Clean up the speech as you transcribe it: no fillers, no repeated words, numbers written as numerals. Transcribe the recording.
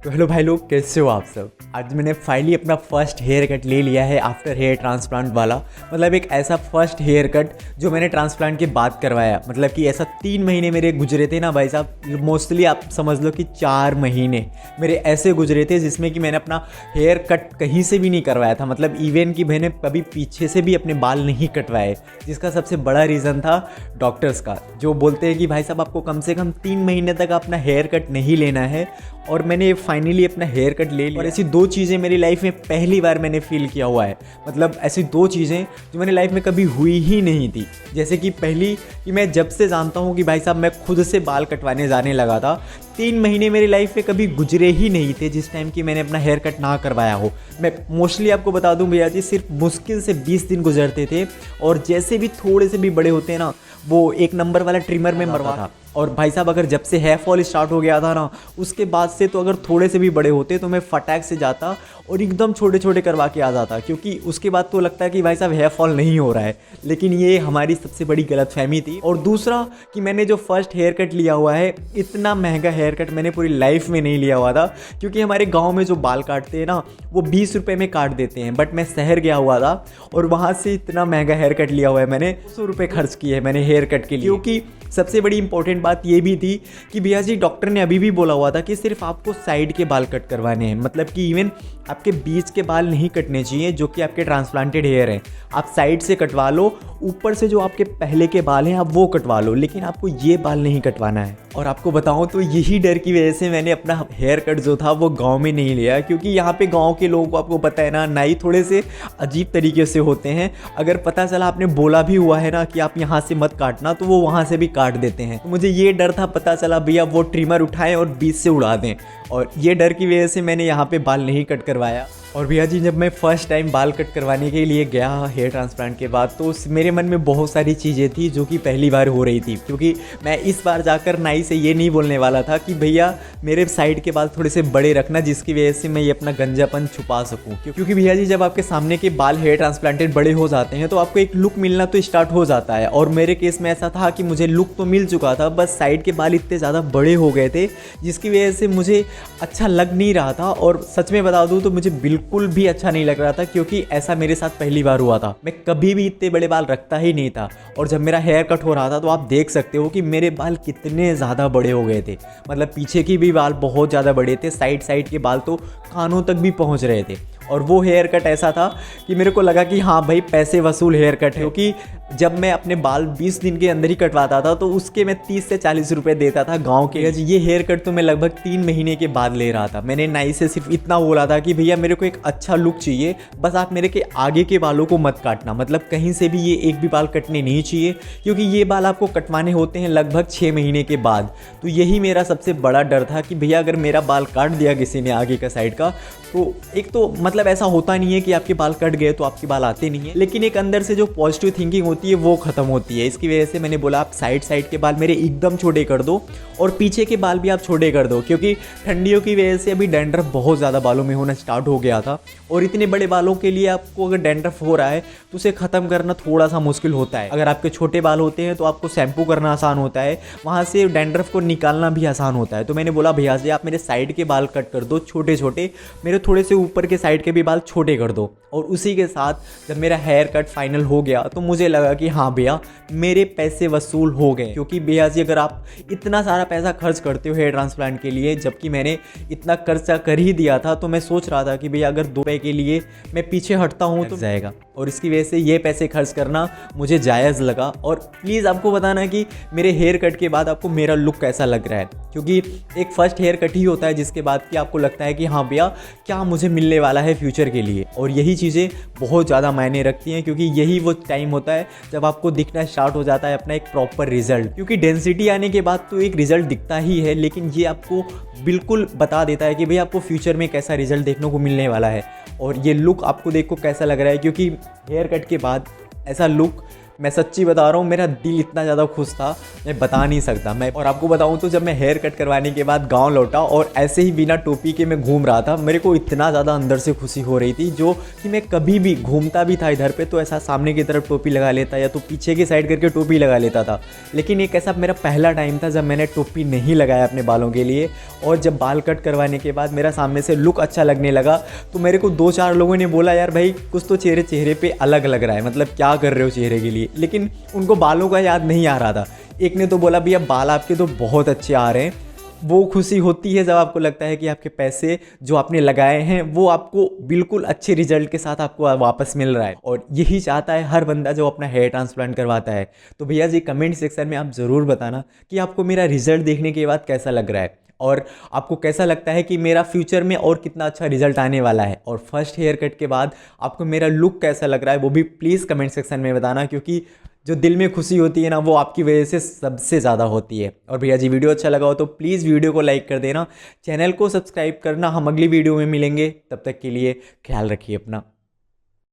Hello भाई लोग, कैसे हो आप सब। आज मैंने फाइनली अपना फर्स्ट हेयर कट ले लिया है आफ्टर हेयर ट्रांसप्लांट वाला। मतलब एक ऐसा फर्स्ट हेयर कट जो मैंने ट्रांसप्लांट के बाद करवाया। मतलब कि ऐसा 3 महीने मेरे गुजरे थे ना भाई साहब, मोस्टली आप समझ लो कि 4 महीने मेरे ऐसे गुजरे थे जिसमें कि मैंने अपना हेयर कट कहीं से भी नहीं करवाया था। मतलब इवन कि मैंने कभी पीछे से भी अपने बाल नहीं कटवाए, जिसका सबसे बड़ा रीज़न था डॉक्टर्स का, जो बोलते हैं कि भाई साहब आपको कम से कम 3 महीने तक अपना हेयर कट नहीं लेना है। और मैंने फाइनली अपना हेयर कट ले लिया। और ऐसी 2 चीज़ें मेरी लाइफ में पहली बार मैंने फील किया हुआ है। मतलब ऐसी 2 चीज़ें जो मेरी लाइफ में कभी हुई ही नहीं थी। जैसे कि पहली कि मैं जब से जानता हूँ कि भाई साहब मैं खुद से बाल कटवाने जाने लगा था, 3 महीने मेरी लाइफ में कभी गुजरे ही नहीं थे जिस टाइम कि मैंने अपना हेयर कट ना करवाया हो। मैं मोस्टली आपको बता दूं भैया जी, सिर्फ मुश्किल से 20 दिन गुजरते थे। और जैसे भी थोड़े से भी बड़े होते हैं ना, वो 1 नंबर वाला ट्रिमर में मरवा था। और भाई साहब अगर जब से हेयर फॉल स्टार्ट हो गया था ना, उसके बाद से तो अगर थोड़े से भी बड़े होते तो मैं फटाक से जाता और एकदम छोटे छोटे करवा के आ जाता, क्योंकि उसके बाद तो लगता है कि भाई साहब हेयर फॉल नहीं हो रहा है। लेकिन ये हमारी सबसे बड़ी गलतफहमी थी। और दूसरा कि मैंने जो फर्स्ट हेयर कट लिया हुआ है, इतना महंगा हेयर कट मैंने पूरी लाइफ में नहीं लिया हुआ था। क्योंकि हमारे गाँव में जो बाल काटते हैं ना, वो 20 रुपये में काट देते हैं। बट मैं शहर गया हुआ था और वहाँ से इतना महंगा हेयर कट लिया हुआ है मैंने, 100 रुपये खर्च किए हैं मैंने हेयर कट के लिए। क्योंकि सबसे बड़ी इंपॉर्टेंट बात ये भी थी कि भैया जी डॉक्टर ने अभी भी बोला हुआ था कि सिर्फ आपको साइड के बाल कट करवाने हैं। मतलब कि इवन आपके बीच के बाल नहीं कटने चाहिए जो कि आपके ट्रांसप्लांटेड हेयर हैं। आप साइड से कटवा लो, ऊपर से जो आपके पहले के बाल हैं आप वो कटवा लो, लेकिन आपको ये बाल नहीं कटवाना है। और आपको बताऊं तो यही डर की वजह से मैंने अपना हेयर कट जो था वो गांव में नहीं लिया। क्योंकि यहाँ पे गांव के लोगों को आपको पता है ना, नाई थोड़े से अजीब तरीके से होते हैं। अगर पता चला आपने बोला भी हुआ है ना कि आप यहाँ से मत काटना, तो वो वहाँ से भी काट देते हैं। तो मुझे ये डर था, पता चला भैया वो ट्रिमर उठाएं और बीच से उड़ा दें। और ये डर की वजह से मैंने यहाँ पे बाल नहीं कट करवाया। और भैया जी जब मैं फ़र्स्ट टाइम बाल कट करवाने के लिए गया हेयर ट्रांसप्लांट के बाद, तो मेरे मन में बहुत सारी चीज़ें थी जो कि पहली बार हो रही थी। क्योंकि मैं इस बार जाकर नाई से ये नहीं बोलने वाला था कि भैया मेरे साइड के बाल थोड़े से बड़े रखना, जिसकी वजह से मैं ये अपना गंजापन छुपा सकूँ। क्योंकि भैया जी जब आपके सामने के बाल हेयर ट्रांसप्लांटेड बड़े हो जाते हैं तो आपको एक लुक मिलना तो स्टार्ट हो जाता है। और मेरे केस में ऐसा था कि मुझे लुक तो मिल चुका था, बस साइड के बाल इतने ज़्यादा बड़े हो गए थे जिसकी वजह से मुझे अच्छा लग नहीं रहा था। और सच में बता दूँ तो मुझे बिल्कुल भी अच्छा नहीं लग रहा था, क्योंकि ऐसा मेरे साथ पहली बार हुआ था। मैं कभी भी इतने बड़े बाल रखता ही नहीं था। और जब मेरा हेयर कट हो रहा था तो आप देख सकते हो कि मेरे बाल कितने ज़्यादा बड़े हो गए थे। मतलब पीछे की भी बाल बहुत ज़्यादा बड़े थे, साइड के बाल तो कानों तक भी पहुंच रहे थे। और वो हेयर कट ऐसा था कि मेरे को लगा कि हाँ भाई पैसे वसूल हेयर कट है। क्योंकि जब मैं अपने बाल 20 दिन के अंदर ही कटवाता था तो उसके मैं 30 से 40 रुपए देता था गांव के। ये हेयर कट तो मैं लगभग 3 महीने के बाद ले रहा था। मैंने नाई से सिर्फ इतना बोला था कि भैया मेरे को एक अच्छा लुक चाहिए, बस आप मेरे के आगे के बालों को मत काटना। मतलब कहीं से भी ये एक भी बाल कटने नहीं चाहिए, क्योंकि ये बाल आपको कटवाने होते हैं लगभग 6 महीने के बाद। तो यही मेरा सबसे बड़ा डर था कि भैया अगर मेरा बाल काट दिया किसी ने आगे का साइड का, तो एक तो मतलब ऐसा होता नहीं है कि आपके बाल कट गए तो आपके बाल आते नहीं है, लेकिन एक अंदर से जो पॉजिटिव थिंकिंग होती है वो खत्म होती है। इसकी वजह से मैंने बोला आप साइड के बाल मेरे एकदम छोटे कर दो और पीछे के बाल भी आप छोटे कर दो। क्योंकि ठंडियों की वजह से अभी डैंड्रफ बहुत ज़्यादा बालों में होना स्टार्ट हो गया था। और इतने बड़े बालों के लिए आपको अगर डैंड्रफ हो रहा है तो उसे ख़त्म करना थोड़ा सा मुश्किल होता है। अगर आपके छोटे बाल होते हैं तो आपको शैम्पू करना आसान होता है, वहाँ से डैंड्रफ को निकालना भी आसान होता है। तो मैंने बोला भैया जी आप मेरे साइड के बाल कट कर दो छोटे छोटे, मेरे थोड़े से ऊपर के साइड के भी बाल छोटे कर दो। और उसी के साथ जब मेरा हेयर कट फाइनल हो गया तो मुझे लगा कि हाँ भैया मेरे पैसे वसूल हो गए। क्योंकि भैया जी अगर आप इतना सारा पैसा खर्च करते हो हेयर ट्रांसप्लांट के लिए, जबकि मैंने इतना खर्चा कर ही दिया था, तो मैं सोच रहा था कि भैया अगर 2 रुपये के लिए मैं पीछे हटता हूँ तो जाएगा। और इसकी वजह से ये पैसे खर्च करना मुझे जायज़ लगा। और प्लीज़ आपको बताना कि मेरे हेयर कट के बाद आपको मेरा लुक कैसा लग रहा है। क्योंकि एक फ़र्स्ट हेयर कट ही होता है जिसके बाद कि आपको लगता है कि हाँ भैया क्या मुझे मिलने वाला है फ्यूचर के लिए। और यही चीज़ें बहुत ज़्यादा मायने रखती हैं, क्योंकि यही वो टाइम होता है जब आपको दिखना स्टार्ट हो जाता है अपना एक प्रॉपर रिजल्ट। क्योंकि डेंसिटी आने के बाद तो एक रिजल्ट दिखता ही है, लेकिन ये आपको बिल्कुल बता देता है कि भैया आपको फ्यूचर में कैसा रिजल्ट देखने को मिलने वाला है और ये लुक आपको देखो कैसा लग रहा है। क्योंकि हेयर कट के बाद ऐसा लुक, मैं सच्ची बता रहा हूँ, मेरा दिल इतना ज़्यादा खुश था, मैं बता नहीं सकता। मैं और आपको बताऊँ तो जब मैं हेयर कट करवाने के बाद गांव लौटा और ऐसे ही बिना टोपी के मैं घूम रहा था, मेरे को इतना ज़्यादा अंदर से खुशी हो रही थी जो कि मैं कभी भी घूमता भी था इधर पे तो ऐसा सामने की तरफ टोपी लगा लेता या तो पीछे की साइड करके टोपी लगा लेता था। लेकिन एक ऐसा मेरा पहला टाइम था जब मैंने टोपी नहीं लगाया अपने बालों के लिए, और जब बाल कट करवाने के बाद मेरा सामने से लुक अच्छा लगने लगा तो मेरे को 2-4 लोगों ने बोला यार भाई कुछ तो चेहरे पे अलग लग रहा है, मतलब क्या कर रहे हो चेहरे के लिए। लेकिन उनको बालों का याद नहीं आ रहा था। एक ने तो बोला भैया बाल आपके तो बहुत अच्छे आ रहे हैं। वो खुशी होती है जब आपको लगता है कि आपके पैसे जो आपने लगाए हैं वो आपको बिल्कुल अच्छे रिजल्ट के साथ आपको वापस मिल रहा है, और यही चाहता है हर बंदा जो अपना हेयर ट्रांसप्लांट करवाता है। तो भैया जी कमेंट सेक्शन में आप ज़रूर बताना कि आपको मेरा रिजल्ट देखने के बाद कैसा लग रहा है, और आपको कैसा लगता है कि मेरा फ्यूचर में और कितना अच्छा रिजल्ट आने वाला है, और फर्स्ट हेयर कट के बाद आपको मेरा लुक कैसा लग रहा है वो भी प्लीज़ कमेंट सेक्शन में बताना, क्योंकि जो दिल में खुशी होती है ना वो आपकी वजह से सबसे ज़्यादा होती है। और भैया जी वीडियो अच्छा लगा हो तो प्लीज़ वीडियो को लाइक कर देना, चैनल को सब्सक्राइब करना। हम अगली वीडियो में मिलेंगे, तब तक के लिए ख्याल रखिए अपना।